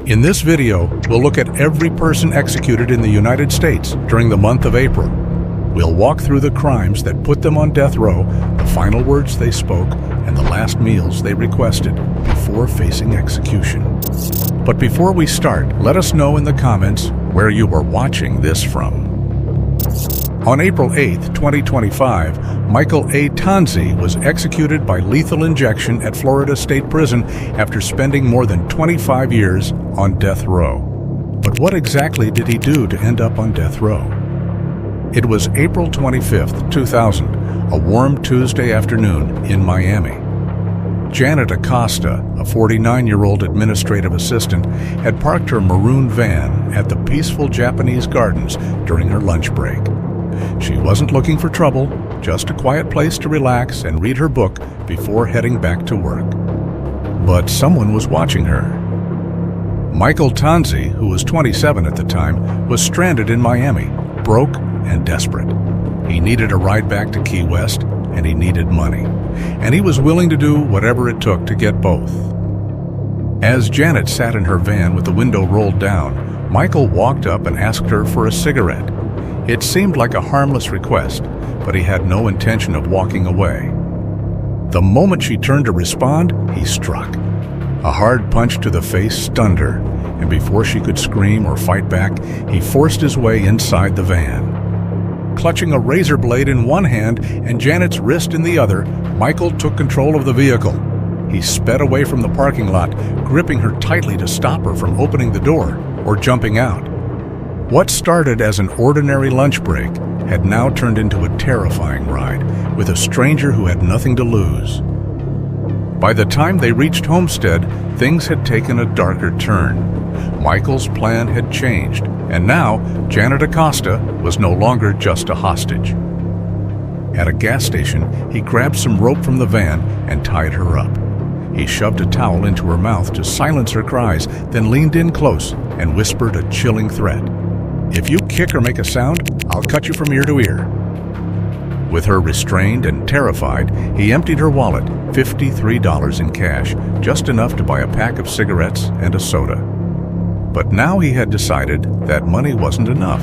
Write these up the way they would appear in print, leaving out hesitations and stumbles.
In this video, we'll look at every person executed in the United States during the month of April. We'll walk through the crimes that put them on death row, the final words they spoke, and the last meals they requested before facing execution. But before we start, let us know in the comments where you are watching this from. On April 8, 2025, Mikall A. Tanzi was executed by lethal injection at Florida State Prison after spending more than 25 years on death row. But what exactly did he do to end up on death row? It was April 25, 2000, a warm Tuesday afternoon in Miami. Janet Acosta, a 49-year-old administrative assistant, had parked her maroon van at the peaceful Japanese gardens during her lunch break. She wasn't looking for trouble, just a quiet place to relax and read her book before heading back to work. But someone was watching her. Mikall Tanzi, who was 27 at the time, was stranded in Miami, broke and desperate. He needed a ride back to Key West, and he needed money. And he was willing to do whatever it took to get both. As Janet sat in her van with the window rolled down, Mikall walked up and asked her for a cigarette. It seemed like a harmless request, but he had no intention of walking away. The moment she turned to respond, he struck. A hard punch to the face stunned her, and before she could scream or fight back, he forced his way inside the van. Clutching a razor blade in one hand and Janet's wrist in the other, Mikall took control of the vehicle. He sped away from the parking lot, gripping her tightly to stop her from opening the door or jumping out. What started as an ordinary lunch break had now turned into a terrifying ride with a stranger who had nothing to lose. By the time they reached Homestead, things had taken a darker turn. Mikall's plan had changed, and now Janet Acosta was no longer just a hostage. At a gas station, he grabbed some rope from the van and tied her up. He shoved a towel into her mouth to silence her cries, then leaned in close and whispered a chilling threat. "If you kick or make a sound, I'll cut you from ear to ear." With her restrained and terrified, he emptied her wallet, $53 in cash, just enough to buy a pack of cigarettes and a soda. But now he had decided that money wasn't enough.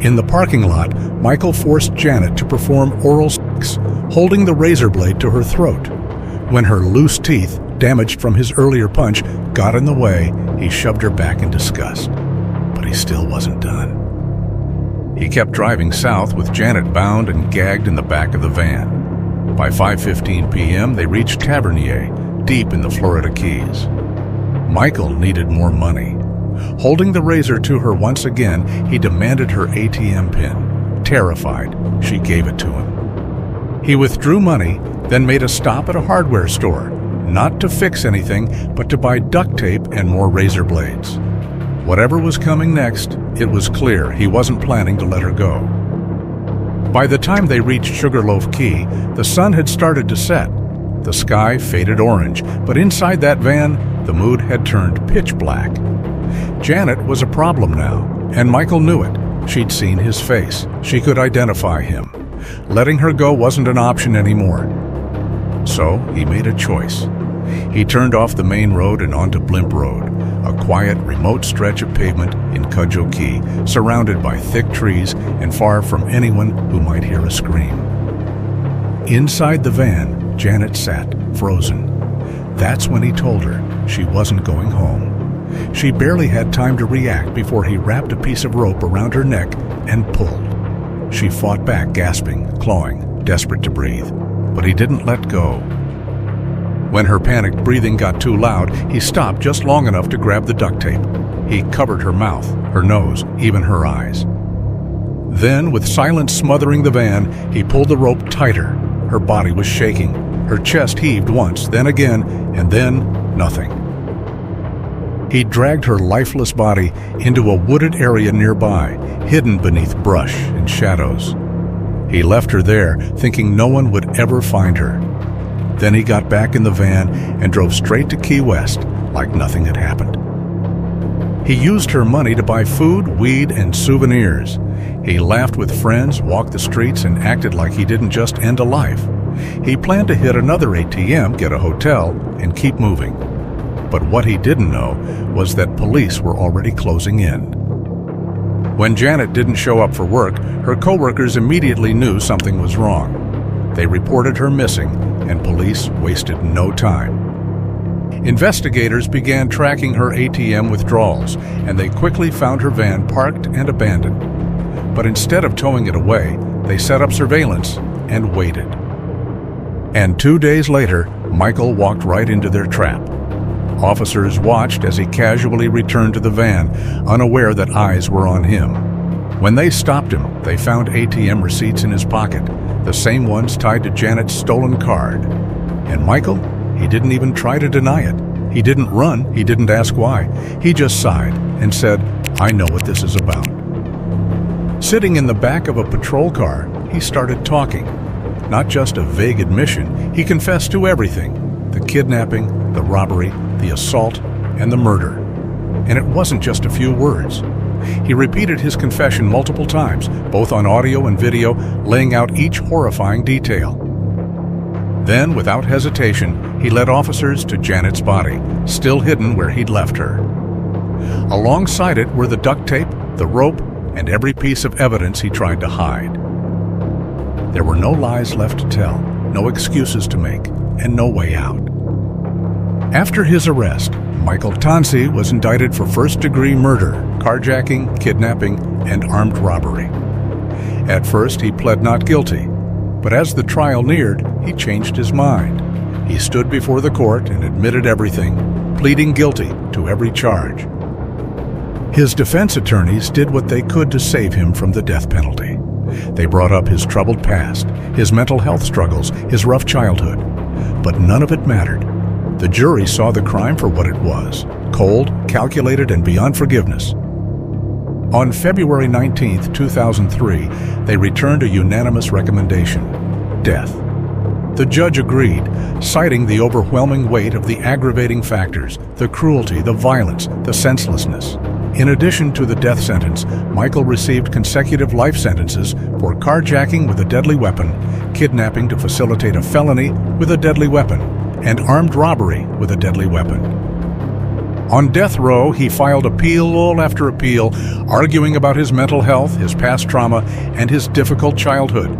In the parking lot, Mikall forced Janet to perform oral sex, holding the razor blade to her throat. When her loose teeth, damaged from his earlier punch, got in the way, he shoved her back in disgust. But he still wasn't done. He kept driving south with Janet bound and gagged in the back of the van. By 5:15 p.m., they reached Tavernier, deep in the Florida Keys. Mikall needed more money. Holding the razor to her once again, he demanded her ATM pin. Terrified, she gave it to him. He withdrew money, then made a stop at a hardware store, not to fix anything, but to buy duct tape and more razor blades. Whatever was coming next, it was clear he wasn't planning to let her go. By the time they reached Sugarloaf Key, the sun had started to set. The sky faded orange, but inside that van, the mood had turned pitch black. Janet was a problem now, and Mikall knew it. She'd seen his face. She could identify him. Letting her go wasn't an option anymore. So he made a choice. He turned off the main road and onto Blimp Road, a quiet, remote stretch of pavement in Cudjoe Key, surrounded by thick trees and far from anyone who might hear a scream. Inside the van, Janet sat, frozen. That's when he told her she wasn't going home. She barely had time to react before he wrapped a piece of rope around her neck and pulled. She fought back, gasping, clawing, desperate to breathe, but he didn't let go. When her panicked breathing got too loud, he stopped just long enough to grab the duct tape. He covered her mouth, her nose, even her eyes. Then, with silence smothering the van, he pulled the rope tighter. Her body was shaking. Her chest heaved once, then again, and then nothing. He dragged her lifeless body into a wooded area nearby, hidden beneath brush and shadows. He left her there, thinking no one would ever find her. Then he got back in the van and drove straight to Key West like nothing had happened. He used her money to buy food, weed, and souvenirs. He laughed with friends, walked the streets, and acted like he didn't just end a life. He planned to hit another ATM, get a hotel, and keep moving. But what he didn't know was that police were already closing in. When Janet didn't show up for work, her coworkers immediately knew something was wrong. They reported her missing, and police wasted no time. Investigators began tracking her ATM withdrawals, and they quickly found her van parked and abandoned. But instead of towing it away, they set up surveillance and waited. And 2 days later, Mikall walked right into their trap. Officers watched as he casually returned to the van, unaware that eyes were on him. When they stopped him, they found ATM receipts in his pocket, the same ones tied to Janet's stolen card. And Mikall, he didn't even try to deny it. He didn't run, he didn't ask why. He just sighed and said, "I know what this is about." Sitting in the back of a patrol car, he started talking. Not just a vague admission, he confessed to everything: the kidnapping, the robbery, the assault, and the murder. And it wasn't just a few words. He repeated his confession multiple times, both on audio and video, laying out each horrifying detail. Then, without hesitation, he led officers to Janet's body, still hidden where he'd left her. Alongside it were the duct tape, the rope, and every piece of evidence he tried to hide. There were no lies left to tell, no excuses to make, and no way out. After his arrest, Mikall Tanzi was indicted for first-degree murder, carjacking, kidnapping, and armed robbery. At first, he pled not guilty, but as the trial neared, he changed his mind. He stood before the court and admitted everything, pleading guilty to every charge. His defense attorneys did what they could to save him from the death penalty. They brought up his troubled past, his mental health struggles, his rough childhood. But none of it mattered. The jury saw the crime for what it was: cold, calculated, and beyond forgiveness. On February 19, 2003, they returned a unanimous recommendation: death. The judge agreed, citing the overwhelming weight of the aggravating factors, the cruelty, the violence, the senselessness. In addition to the death sentence, Mikall received consecutive life sentences for carjacking with a deadly weapon, kidnapping to facilitate a felony with a deadly weapon, and armed robbery with a deadly weapon. On death row, he filed appeal after appeal, arguing about his mental health, his past trauma, and his difficult childhood.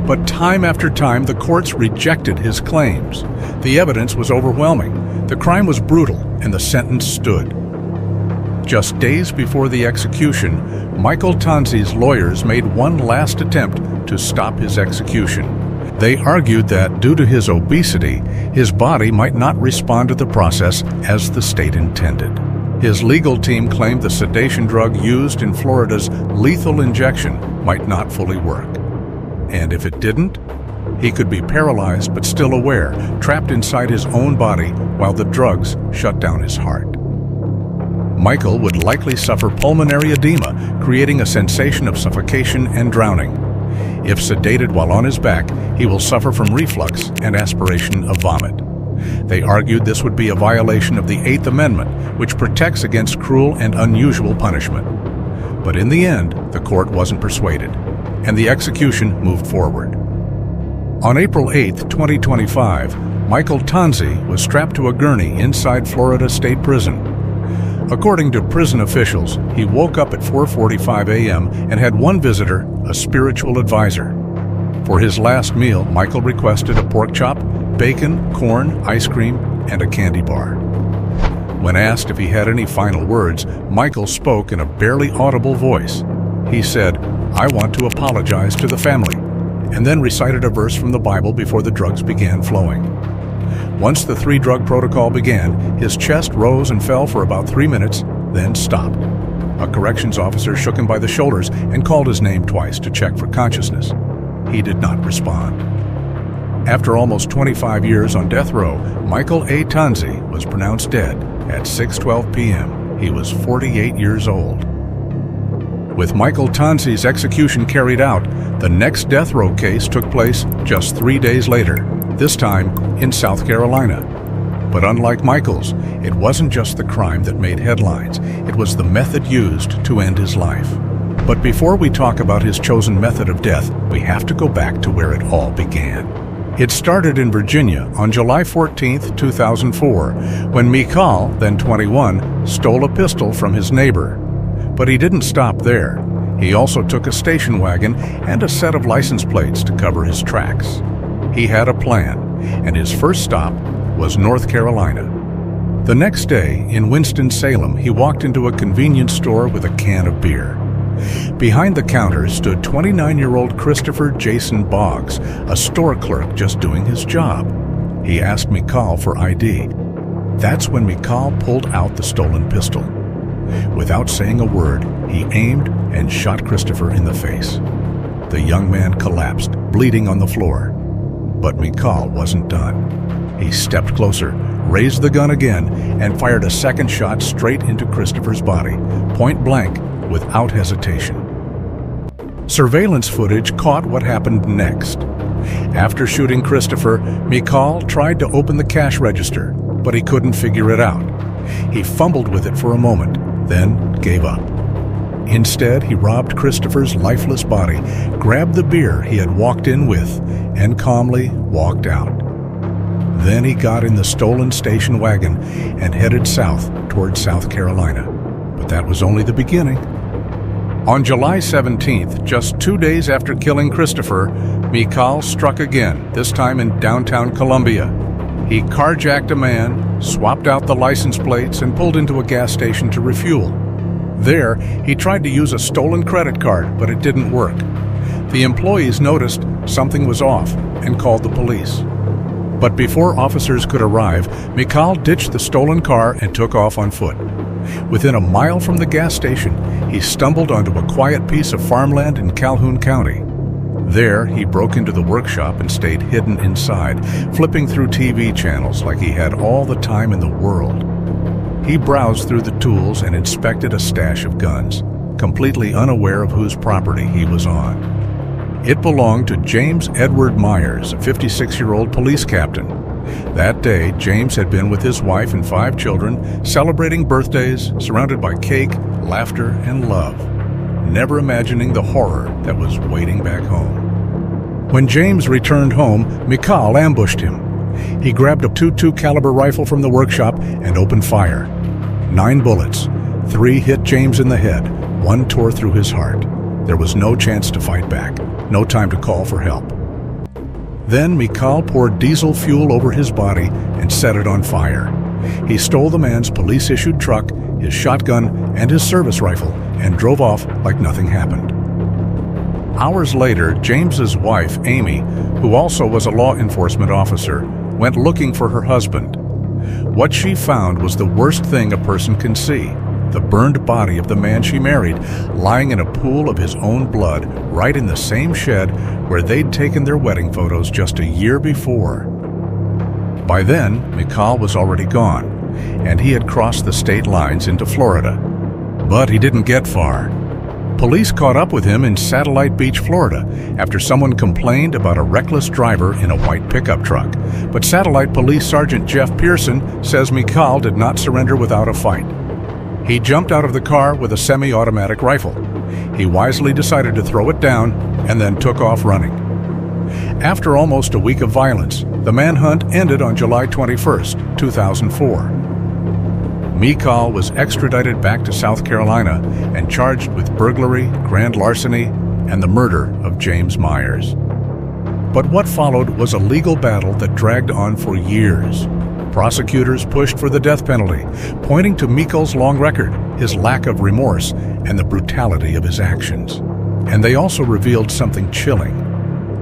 But time after time, the courts rejected his claims. The evidence was overwhelming. The crime was brutal, and the sentence stood. Just days before the execution, Mikall Tanzi's lawyers made one last attempt to stop his execution. They argued that, due to his obesity, his body might not respond to the process as the state intended. His legal team claimed the sedation drug used in Florida's lethal injection might not fully work. And if it didn't, he could be paralyzed but still aware, trapped inside his own body while the drugs shut down his heart. Mikall would likely suffer pulmonary edema, creating a sensation of suffocation and drowning. If sedated while on his back, he will suffer from reflux and aspiration of vomit. They argued this would be a violation of the Eighth Amendment, which protects against cruel and unusual punishment. But in the end, the court wasn't persuaded, and the execution moved forward. On April 8, 2025, Mikall Tanzi was strapped to a gurney inside Florida State Prison. According to prison officials, he woke up at 4:45 a.m. and had one visitor, a spiritual advisor. For his last meal, Mikall requested a pork chop, bacon, corn, ice cream, and a candy bar. When asked if he had any final words, Mikall spoke in a barely audible voice. He said, "I want to apologize to the family," and then recited a verse from the Bible before the drugs began flowing. Once the 3-drug protocol began, his chest rose and fell for about 3 minutes, then stopped. A corrections officer shook him by the shoulders and called his name twice to check for consciousness. He did not respond. After almost 25 years on death row, Mikall A. Tanzi was pronounced dead at 6:12 p.m. He was 48 years old. With Mikall Tanzi's execution carried out, the next death row case took place just 3 days later, this time in South Carolina. But unlike Mikall's, it wasn't just the crime that made headlines, it was the method used to end his life. But before we talk about his chosen method of death, we have to go back to where it all began. It started in Virginia on July 14, 2004, when Mikall, then 21, stole a pistol from his neighbor. But he didn't stop there. He also took a station wagon and a set of license plates to cover his tracks. He had a plan, and his first stop was North Carolina. The next day, in Winston-Salem, he walked into a convenience store with a can of beer. Behind the counter stood 29-year-old Christopher Jason Boggs, a store clerk just doing his job. He asked Mikall for ID. That's when Mikall pulled out the stolen pistol. Without saying a word, he aimed and shot Christopher in the face. The young man collapsed, bleeding on the floor. But Mikall wasn't done. He stepped closer, raised the gun again, and fired a second shot straight into Christopher's body, point blank, without hesitation. Surveillance footage caught what happened next. After shooting Christopher, Mikall tried to open the cash register, but he couldn't figure it out. He fumbled with it for a moment, then gave up. Instead, he robbed Christopher's lifeless body, grabbed the beer he had walked in with, and calmly walked out. Then he got in the stolen station wagon and headed south toward South Carolina. But that was only the beginning. On July 17th, just 2 days after killing Christopher, Mikall struck again, this time in downtown Columbia. He carjacked a man, swapped out the license plates, and pulled into a gas station to refuel. There, he tried to use a stolen credit card, but it didn't work. The employees noticed something was off and called the police. But before officers could arrive, Mikall ditched the stolen car and took off on foot. Within a mile from the gas station, he stumbled onto a quiet piece of farmland in Calhoun County. There, he broke into the workshop and stayed hidden inside, flipping through TV channels like he had all the time in the world. He browsed through the tools and inspected a stash of guns, completely unaware of whose property he was on. It belonged to James Edward Myers, a 56-year-old police captain. That day, James had been with his wife and 5 children, celebrating birthdays, surrounded by cake, laughter, and love, never imagining the horror that was waiting back home. When James returned home, Mikall ambushed him. He grabbed a .22 caliber rifle from the workshop and opened fire. 9 bullets. 3 hit James in the head. 1 tore through his heart. There was no chance to fight back. No time to call for help. Then Mikall poured diesel fuel over his body and set it on fire. He stole the man's police-issued truck, his shotgun, and his service rifle and drove off like nothing happened. Hours later, James's wife, Amy, who also was a law enforcement officer, went looking for her husband. What she found was the worst thing a person can see: the burned body of the man she married, lying in a pool of his own blood, right in the same shed where they'd taken their wedding photos just a year before. By then, Mikall was already gone, and he had crossed the state lines into Florida. But he didn't get far. Police caught up with him in Satellite Beach, Florida, after someone complained about a reckless driver in a white pickup truck. But Satellite Police Sergeant Jeff Pearson says Mikall did not surrender without a fight. He jumped out of the car with a semi-automatic rifle. He wisely decided to throw it down and then took off running. After almost a week of violence, the manhunt ended on July 21, 2004. Mikall was extradited back to South Carolina and charged with burglary, grand larceny, and the murder of James Myers. But what followed was a legal battle that dragged on for years. Prosecutors pushed for the death penalty, pointing to Mikall's long record, his lack of remorse, and the brutality of his actions. And they also revealed something chilling.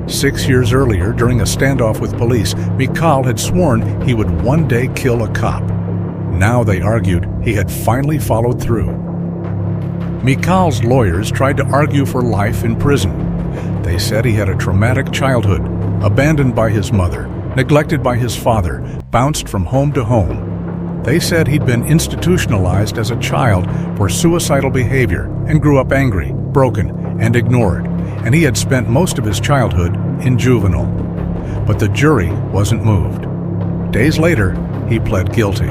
6 years earlier, during a standoff with police, Mikall had sworn he would one day kill a cop. Now they argued he had finally followed through. Mikall's lawyers tried to argue for life in prison. They said he had a traumatic childhood, abandoned by his mother, neglected by his father, bounced from home to home. They said he'd been institutionalized as a child for suicidal behavior and grew up angry, broken, and ignored, and he had spent most of his childhood in juvenile. But the jury wasn't moved. Days later, he pled guilty.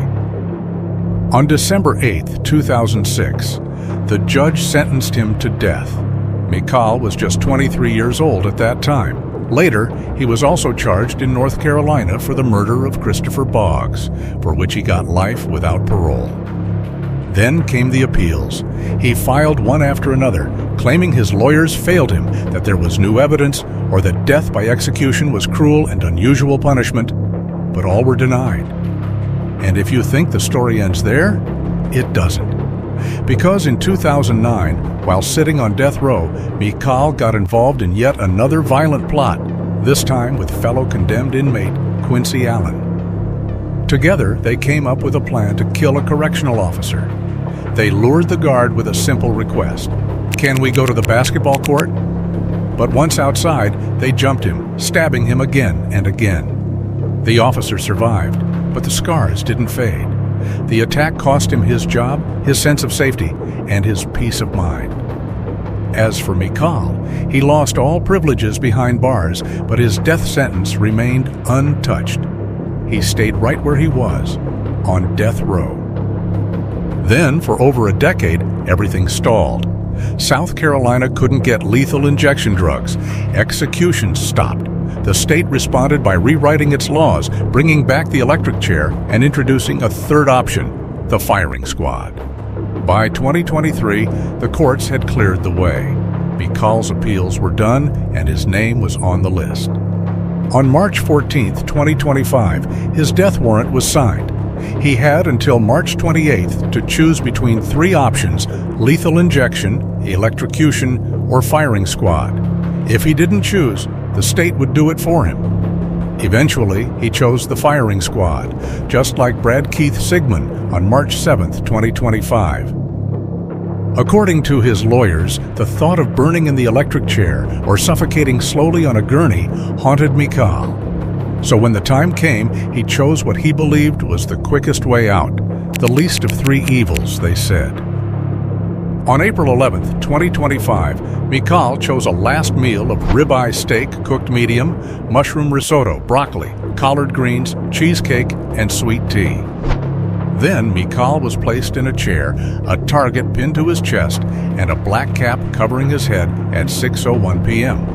On December 8, 2006, the judge sentenced him to death. Mikall was just 23 years old at that time. Later, he was also charged in North Carolina for the murder of Christopher Boggs, for which he got life without parole. Then came the appeals. He filed one after another, claiming his lawyers failed him, that there was new evidence, or that death by execution was cruel and unusual punishment, but all were denied. And if you think the story ends there, it doesn't. Because in 2009, while sitting on death row, Mikall got involved in yet another violent plot, this time with fellow condemned inmate Quincy Allen. Together, they came up with a plan to kill a correctional officer. They lured the guard with a simple request: "Can we go to the basketball court?" But once outside, they jumped him, stabbing him again and again. The officer survived, but the scars didn't fade. The attack cost him his job, his sense of safety, and his peace of mind. As for Mikall, he lost all privileges behind bars, but his death sentence remained untouched. He stayed right where he was, on death row. Then, for over a decade, everything stalled. South Carolina couldn't get lethal injection drugs. Executions stopped. The state responded by rewriting its laws, bringing back the electric chair, and introducing a third option, the firing squad. By 2023, the courts had cleared the way. Mikall's appeals were done, and his name was on the list. On March 14, 2025, his death warrant was signed. He had until March 28th to choose between three options: lethal injection, electrocution, or firing squad. If he didn't choose, the state would do it for him. Eventually, he chose the firing squad, just like Brad Keith Sigmund on March 7, 2025. According to his lawyers, the thought of burning in the electric chair or suffocating slowly on a gurney haunted Mikall. So when the time came, he chose what he believed was the quickest way out, the least of three evils, they said. On April 11, 2025, Mikall chose a last meal of ribeye steak cooked medium, mushroom risotto, broccoli, collard greens, cheesecake, and sweet tea. Then Mikall was placed in a chair, a target pinned to his chest, and a black cap covering his head at 6:01 p.m.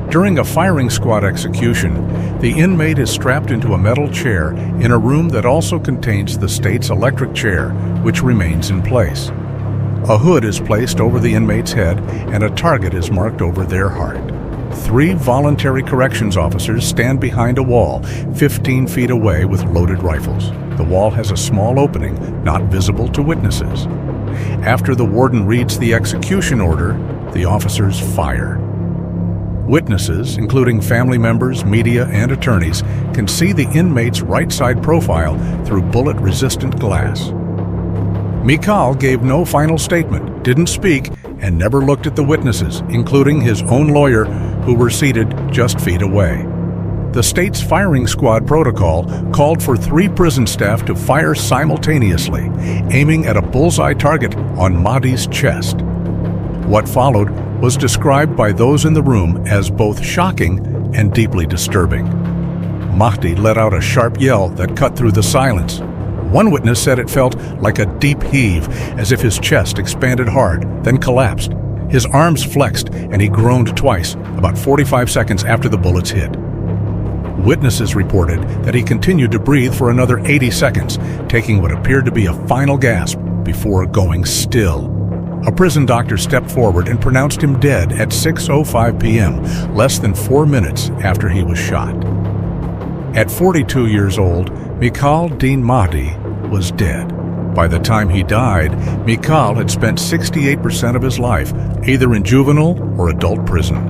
During a firing squad execution, the inmate is strapped into a metal chair in a room that also contains the state's electric chair, which remains in place. A hood is placed over the inmate's head, and a target is marked over their heart. 3 voluntary corrections officers stand behind a wall, 15 feet away with loaded rifles. The wall has a small opening, not visible to witnesses. After the warden reads the execution order, the officers fire. Witnesses, including family members, media, and attorneys, can see the inmate's right side profile through bullet-resistant glass. Mikall gave no final statement, didn't speak, and never looked at the witnesses, including his own lawyer, who were seated just feet away. The state's firing squad protocol called for 3 prison staff to fire simultaneously, aiming at a bullseye target on Madi's chest. What followed was described by those in the room as both shocking and deeply disturbing. Madi let out a sharp yell that cut through the silence. One witness said it felt like a deep heave, as if his chest expanded hard, then collapsed. His arms flexed, and he groaned twice, about 45 seconds after the bullets hit. Witnesses reported that he continued to breathe for another 80 seconds, taking what appeared to be a final gasp before going still. A prison doctor stepped forward and pronounced him dead at 6:05 p.m., less than 4 minutes after he was shot. At 42 years old, Mikall Dean Madi was dead. By the time he died, Mikall had spent 68% of his life either in juvenile or adult prison.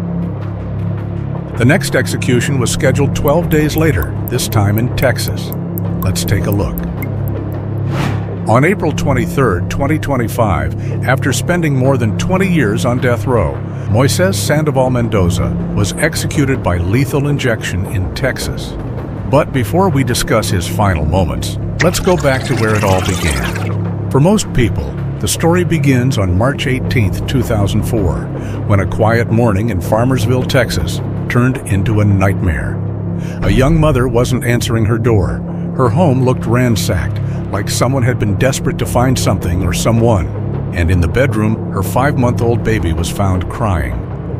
The next execution was scheduled 12 days later, this time in Texas. Let's take a look. On April 23, 2025, after spending more than 20 years on death row, Moises Sandival Mendoza was executed by lethal injection in Texas. But before we discuss his final moments, let's go back to where it all began. For most people, the story begins on March 18, 2004, when a quiet morning in Farmersville, Texas, turned into a nightmare. A young mother wasn't answering her door. Her home looked ransacked, like someone had been desperate to find something or someone. And in the bedroom, her 5-month-old baby was found crying,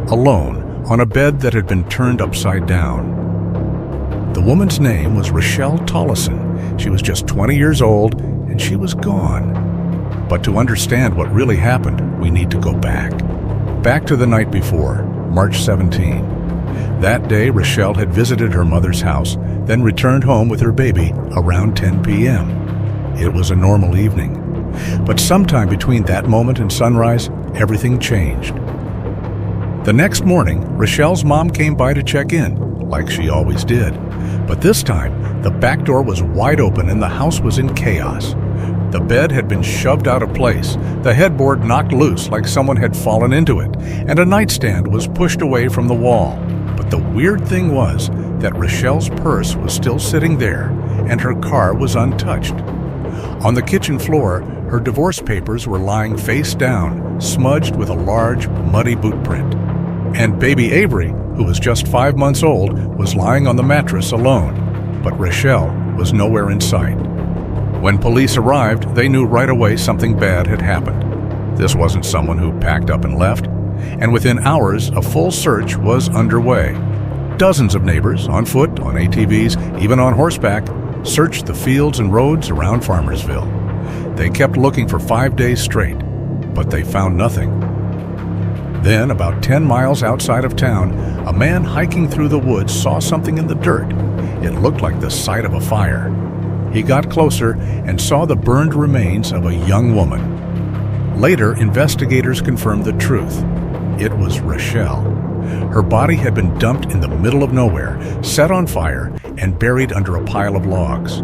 alone, on a bed that had been turned upside down. The woman's name was Rochelle Tollison. She was just 20 years old, and she was gone. But to understand what really happened, we need to go back. Back to the night before, March 17. That day, Rochelle had visited her mother's house, then returned home with her baby around 10 p.m. It was a normal evening. But sometime between that moment and sunrise, everything changed. The next morning, Rochelle's mom came by to check in, like she always did. But this time, the back door was wide open and the house was in chaos. The bed had been shoved out of place, the headboard knocked loose like someone had fallen into it, and a nightstand was pushed away from the wall. But the weird thing was that Rochelle's purse was still sitting there, and her car was untouched. On the kitchen floor, her divorce papers were lying face down, smudged with a large, muddy boot print. And baby Avery, who was just 5 months old, was lying on the mattress alone. But Rochelle was nowhere in sight. When police arrived, they knew right away something bad had happened. This wasn't someone who packed up and left. And within hours, a full search was underway. Dozens of neighbors, on foot, on ATVs, even on horseback, searched the fields and roads around Farmersville. They kept looking for 5 days straight, but they found nothing. Then, about 10 miles outside of town, a man hiking through the woods saw something in the dirt. It looked like the site of a fire. He got closer and saw the burned remains of a young woman. Later, investigators confirmed the truth. It was Rochelle. Her body had been dumped in the middle of nowhere, set on fire, and buried under a pile of logs.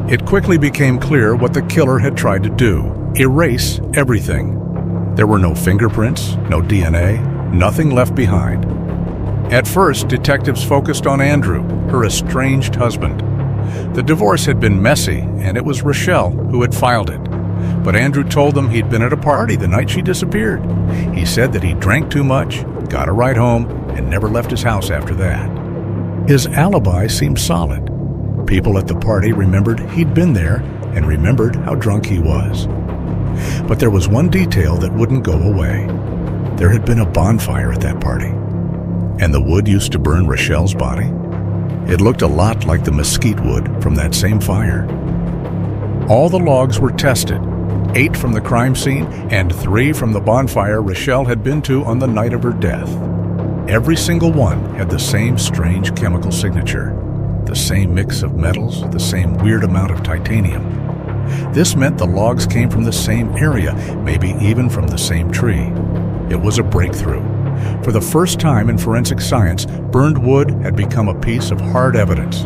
It quickly became clear what the killer had tried to do: erase everything. There were no fingerprints, no DNA, nothing left behind. At first, detectives focused on Andrew, her estranged husband. The divorce had been messy, and it was Rochelle who had filed it. But Andrew told them he'd been at a party the night she disappeared. He said that he drank too much, got a ride home, and never left his house after that. His alibi seemed solid. People at the party remembered he'd been there and remembered how drunk he was. But there was one detail that wouldn't go away. There had been a bonfire at that party. And the wood used to burn Rochelle's body. It looked a lot like the mesquite wood from that same fire. All the logs were tested, 8 from the crime scene and 3 from the bonfire Rochelle had been to on the night of her death. Every single one had the same strange chemical signature, the same mix of metals, the same weird amount of titanium. This meant the logs came from the same area, maybe even from the same tree. It was a breakthrough. For the first time in forensic science, burned wood had become a piece of hard evidence.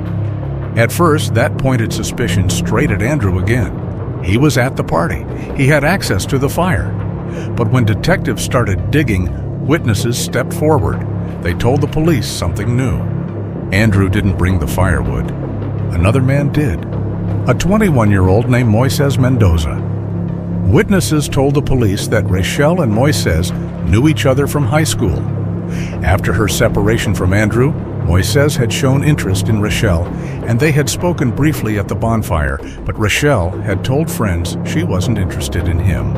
At first, that pointed suspicion straight at Andrew again. He was at the party. He had access to the fire. But when detectives started digging, witnesses stepped forward. They told the police something new. Andrew didn't bring the firewood. Another man did. A 21-year-old named Moises Mendoza. Witnesses told the police that Rochelle and Moises knew each other from high school. After her separation from Andrew, Moises had shown interest in Rochelle, and they had spoken briefly at the bonfire, but Rochelle had told friends she wasn't interested in him.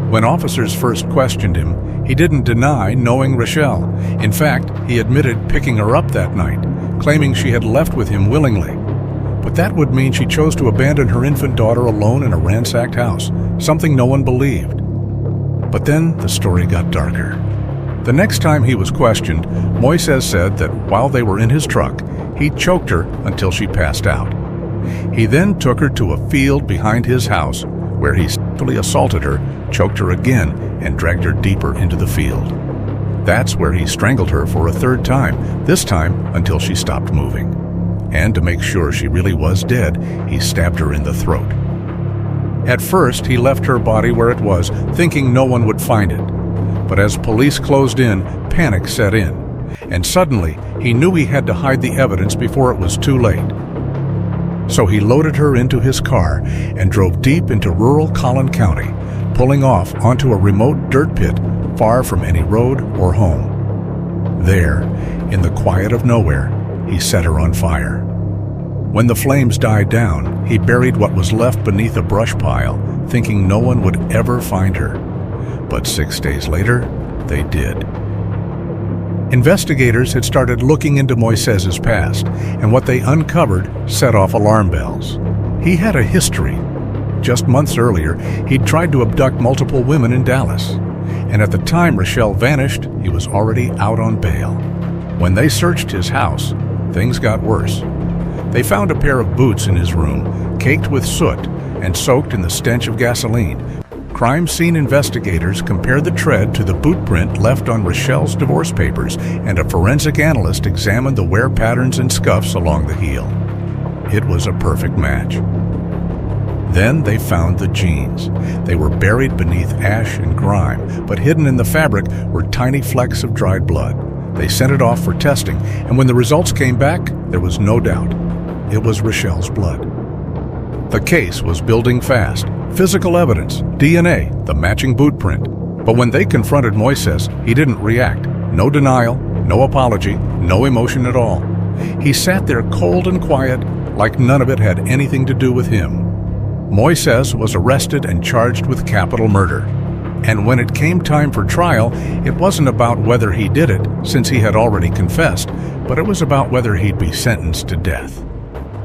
When officers first questioned him, he didn't deny knowing Rochelle. In fact, he admitted picking her up that night, claiming she had left with him willingly. But that would mean she chose to abandon her infant daughter alone in a ransacked house, something no one believed. But then the story got darker. The next time he was questioned, Moises said that while they were in his truck, he choked her until she passed out. He then took her to a field behind his house, where he sexually assaulted her, choked her again, and dragged her deeper into the field. That's where he strangled her for a third time, this time until she stopped moving. And to make sure she really was dead, he stabbed her in the throat. At first, he left her body where it was, thinking no one would find it. But as police closed in, panic set in. And suddenly, he knew he had to hide the evidence before it was too late. So he loaded her into his car and drove deep into rural Collin County, pulling off onto a remote dirt pit far from any road or home. There, in the quiet of nowhere, he set her on fire. When the flames died down, he buried what was left beneath a brush pile, thinking no one would ever find her. But 6 days later, they did. Investigators had started looking into Moises's past, and what they uncovered set off alarm bells. He had a history. Just months earlier, he'd tried to abduct multiple women in Dallas, and at the time Rochelle vanished, he was already out on bail. When they searched his house, things got worse. They found a pair of boots in his room, caked with soot and soaked in the stench of gasoline. Crime scene investigators compared the tread to the boot print left on Rochelle's divorce papers, and a forensic analyst examined the wear patterns and scuffs along the heel. It was a perfect match. Then they found the jeans. They were buried beneath ash and grime, but hidden in the fabric were tiny flecks of dried blood. They sent it off for testing, and when the results came back, there was no doubt. It was Rochelle's blood. The case was building fast. Physical evidence, DNA, the matching boot print. But when they confronted Moises, he didn't react. No denial, no apology, no emotion at all. He sat there cold and quiet, like none of it had anything to do with him. Moises was arrested and charged with capital murder. And when it came time for trial, it wasn't about whether he did it, since he had already confessed, but it was about whether he'd be sentenced to death.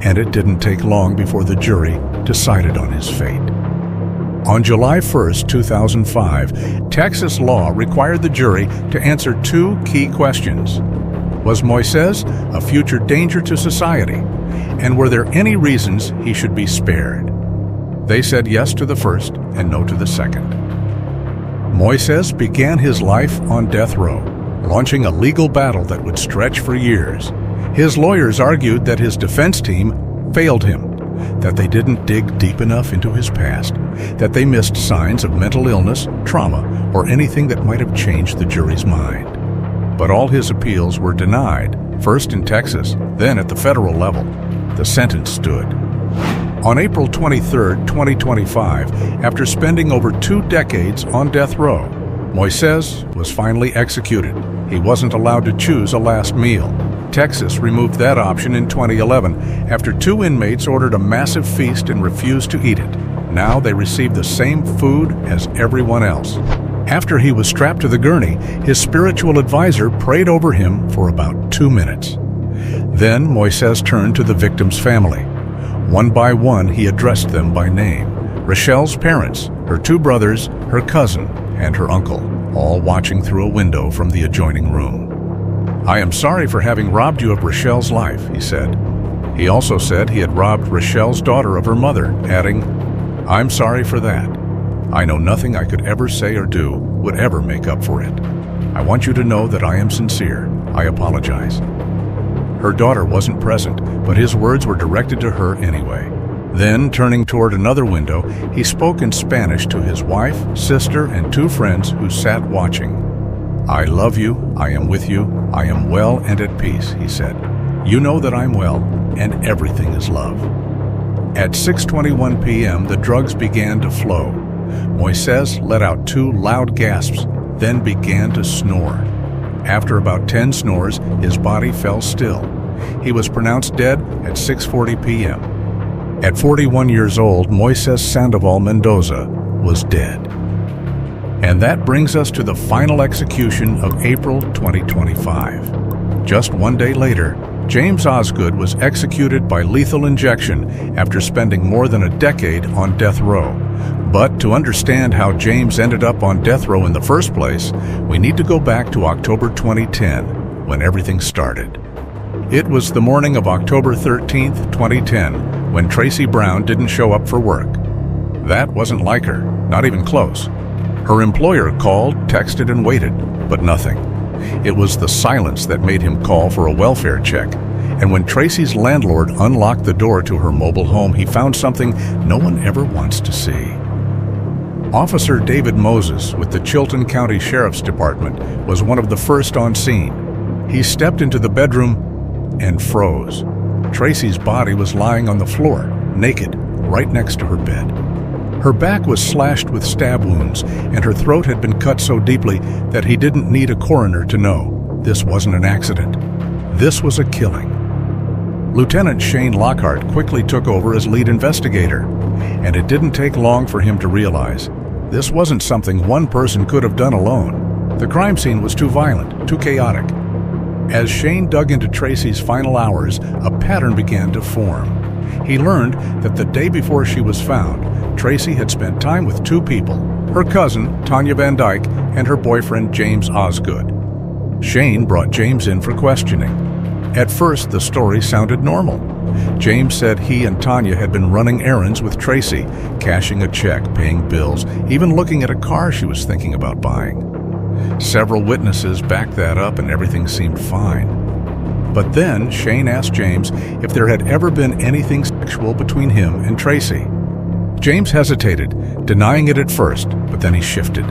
And it didn't take long before the jury decided on his fate. On July 1, 2005, Texas law required the jury to answer two key questions. Was Moises a future danger to society? And were there any reasons he should be spared? They said yes to the first and no to the second. Moises began his life on death row, launching a legal battle that would stretch for years. His lawyers argued that his defense team failed him, that they didn't dig deep enough into his past, that they missed signs of mental illness, trauma, or anything that might have changed the jury's mind. But all his appeals were denied, first in Texas, then at the federal level. The sentence stood. On April 23, 2025, after spending over 2 decades on death row, Moises was finally executed. He wasn't allowed to choose a last meal. Texas removed that option in 2011 after 2 inmates ordered a massive feast and refused to eat it. Now they receive the same food as everyone else. After he was strapped to the gurney, his spiritual advisor prayed over him for about 2 minutes. Then Moises turned to the victim's family. One by one, he addressed them by name. Rochelle's parents, her 2 brothers, her cousin, and her uncle, all watching through a window from the adjoining room. "I am sorry for having robbed you of Rochelle's life," he said. He also said he had robbed Rochelle's daughter of her mother, adding, "I'm sorry for that. I know nothing I could ever say or do would ever make up for it. I want you to know that I am sincere. I apologize." Her daughter wasn't present, but his words were directed to her anyway. Then, turning toward another window, he spoke in Spanish to his wife, sister, and 2 friends who sat watching. "I love you, I am with you, I am well and at peace," he said. "You know that I'm well, and everything is love." At 6:21 p.m., the drugs began to flow. Moises let out 2 loud gasps, then began to snore. After about 10 snores, his body fell still. He was pronounced dead at 6:40 p.m. At 41 years old, Moises Sandival Mendoza was dead. And that brings us to the final execution of April 2025. Just 1 day later, James Osgood was executed by lethal injection after spending more than a decade on death row. But to understand how James ended up on death row in the first place, we need to go back to October 2010, when everything started. It was the morning of October 13th, 2010, when Tracy Brown didn't show up for work. That wasn't like her, not even close. Her employer called, texted, and waited, but nothing. It was the silence that made him call for a welfare check. And when Tracy's landlord unlocked the door to her mobile home, he found something no one ever wants to see. Officer David Moses with the Chilton County Sheriff's Department was one of the first on scene. He stepped into the bedroom and froze. Tracy's body was lying on the floor, naked, right next to her bed. Her back was slashed with stab wounds, and her throat had been cut so deeply that he didn't need a coroner to know this wasn't an accident. This was a killing. Lieutenant Shane Lockhart quickly took over as lead investigator, and it didn't take long for him to realize this wasn't something one person could have done alone. The crime scene was too violent, too chaotic, As Shane dug into Tracy's final hours, a pattern began to form. He learned that the day before she was found, Tracy had spent time with two people, her cousin, Tanya Van Dyke, and her boyfriend, James Osgood. Shane brought James in for questioning. At first, the story sounded normal. James said he and Tanya had been running errands with Tracy, cashing a check, paying bills, even looking at a car she was thinking about buying. Several witnesses backed that up and everything seemed fine. But then Shane asked James if there had ever been anything sexual between him and Tracy. James hesitated, denying it at first, but then he shifted.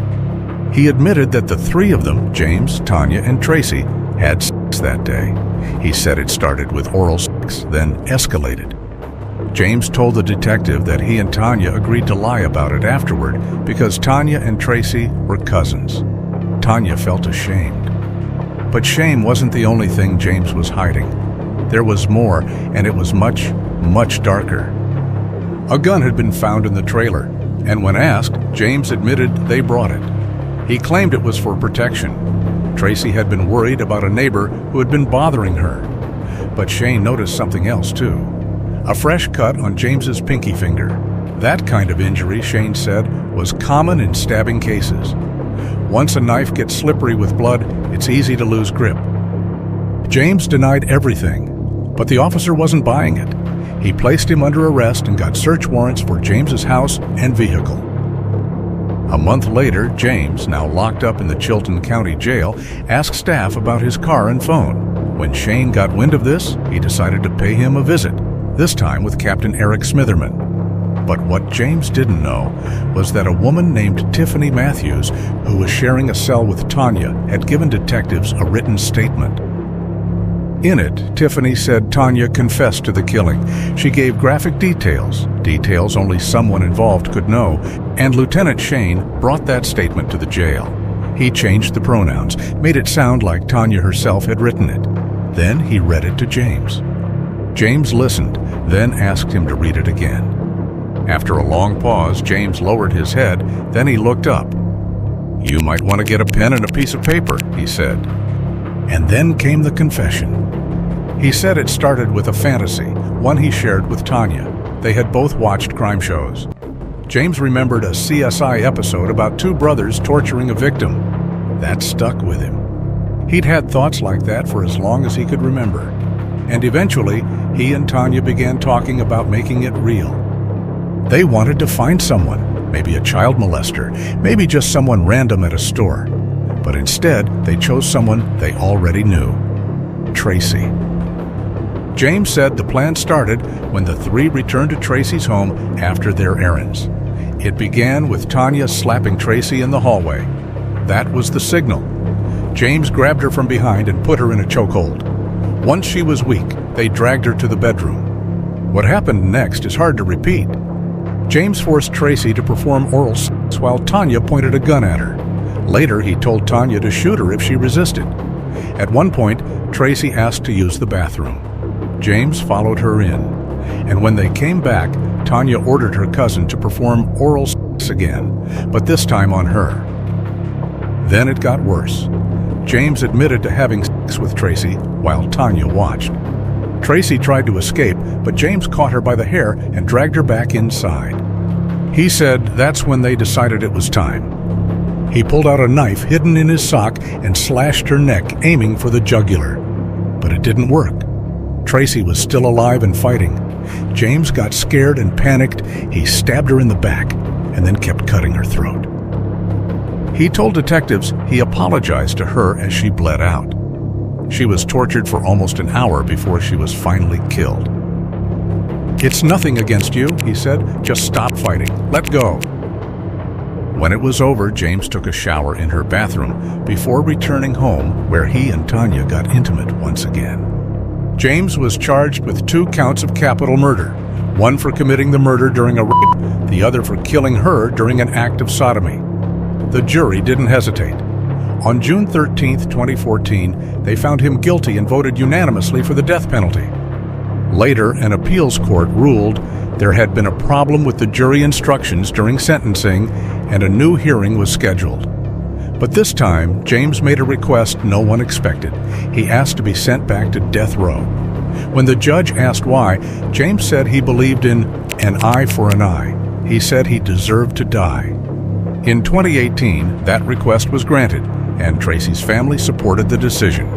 He admitted that the three of them, James, Tanya, and Tracy, had sex that day. He said it started with oral sex, then escalated. James told the detective that he and Tanya agreed to lie about it afterward because Tanya and Tracy were cousins. Tanya felt ashamed. But shame wasn't the only thing James was hiding. There was more, and it was much, much darker. A gun had been found in the trailer, and when asked, James admitted they brought it. He claimed it was for protection. Tracy had been worried about a neighbor who had been bothering her. But Shane noticed something else too. A fresh cut on James's pinky finger. That kind of injury, Shane said, was common in stabbing cases. Once a knife gets slippery with blood, it's easy to lose grip. James denied everything, but the officer wasn't buying it. He placed him under arrest and got search warrants for James's house and vehicle. A month later, James, now locked up in the Chilton County Jail, asked staff about his car and phone. When Shane got wind of this, he decided to pay him a visit, this time with Captain Eric Smitherman. But what James didn't know was that a woman named Tiffany Matthews, who was sharing a cell with Tanya, had given detectives a written statement. In it, Tiffany said Tanya confessed to the killing. She gave graphic details only someone involved could know, and Lieutenant Shane brought that statement to the jail. He changed the pronouns, made it sound like Tanya herself had written it. Then he read it to James. James listened, then asked him to read it again. After a long pause, James lowered his head, then he looked up. "You might want to get a pen and a piece of paper," he said. And then came the confession. He said it started with a fantasy, one he shared with Tanya. They had both watched crime shows. James remembered a CSI episode about two brothers torturing a victim. That stuck with him. He'd had thoughts like that for as long as he could remember. And eventually, he and Tanya began talking about making it real. They wanted to find someone, maybe a child molester, maybe just someone random at a store. But instead, they chose someone they already knew, Tracy. James said the plan started when the three returned to Tracy's home after their errands. It began with Tanya slapping Tracy in the hallway. That was the signal. James grabbed her from behind and put her in a chokehold. Once she was weak, they dragged her to the bedroom. What happened next is hard to repeat. James forced Tracy to perform oral sex while Tanya pointed a gun at her. Later, he told Tanya to shoot her if she resisted. At one point, Tracy asked to use the bathroom. James followed her in, and when they came back, Tanya ordered her cousin to perform oral sex again, but this time on her. Then it got worse. James admitted to having sex with Tracy while Tanya watched. Tracy tried to escape, but James caught her by the hair and dragged her back inside. He said that's when they decided it was time. He pulled out a knife hidden in his sock and slashed her neck, aiming for the jugular. But it didn't work. Tracy was still alive and fighting. James got scared and panicked. He stabbed her in the back and then kept cutting her throat. He told detectives he apologized to her as she bled out. She was tortured for almost an hour before she was finally killed. "It's nothing against you," he said. "Just stop fighting. Let go." When it was over, James took a shower in her bathroom before returning home, where he and Tanya got intimate once again. James was charged with 2 counts of capital murder, one for committing the murder during a rape, the other for killing her during an act of sodomy. The jury didn't hesitate. On June 13, 2014, they found him guilty and voted unanimously for the death penalty. Later, an appeals court ruled there had been a problem with the jury instructions during sentencing, and a new hearing was scheduled. But this time, James made a request no one expected. He asked to be sent back to death row. When the judge asked why, James said he believed in an eye for an eye. He said he deserved to die. In 2018, that request was granted, and Tracy's family supported the decision.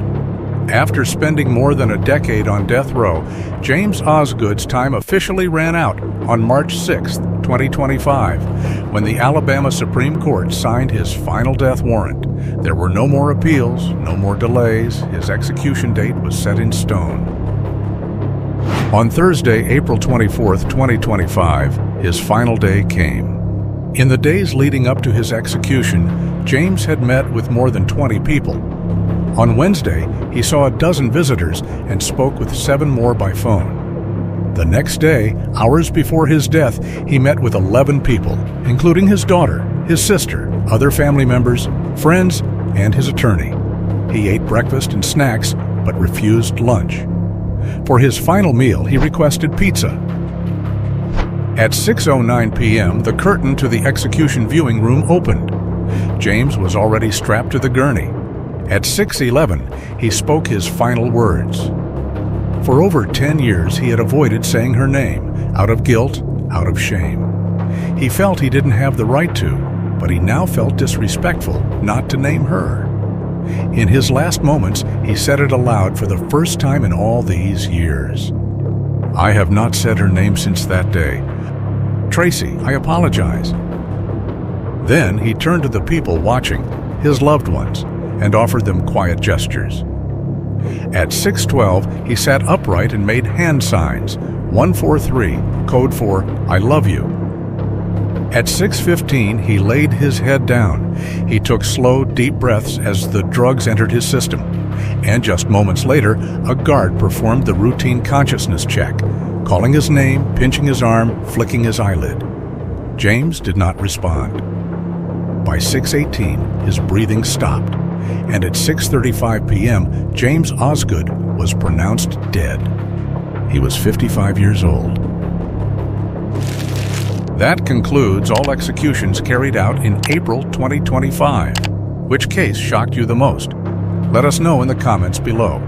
After spending more than a decade on death row, James Osgood's time officially ran out on March 6, 2025, when the Alabama Supreme Court signed his final death warrant. There were no more appeals, no more delays. His execution date was set in stone. On Thursday, April 24, 2025, his final day came. In the days leading up to his execution, James had met with more than 20 people. On Wednesday, he saw a dozen visitors and spoke with 7 more by phone. The next day, hours before his death, he met with 11 people, including his daughter, his sister, other family members, friends, and his attorney. He ate breakfast and snacks, but refused lunch. For his final meal, he requested pizza. At 6:09 p.m., the curtain to the execution viewing room opened. James was already strapped to the gurney. At 6:11, he spoke his final words. For over 10 years, he had avoided saying her name, out of guilt, out of shame. He felt he didn't have the right to, but he now felt disrespectful not to name her. In his last moments, he said it aloud for the first time in all these years. "I have not said her name since that day. Tracy, I apologize." Then he turned to the people watching, his loved ones, and offered them quiet gestures. At 6:12, he sat upright and made hand signs, 143, code for "I love you." At 6:15, he laid his head down. He took slow, deep breaths as the drugs entered his system. And just moments later, a guard performed the routine consciousness check, calling his name, pinching his arm, flicking his eyelid. James did not respond. By 6:18, his breathing stopped, and at 6:35 p.m., James Osgood was pronounced dead. He was 55 years old. That concludes all executions carried out in April 2025. Which case shocked you the most? Let us know in the comments below.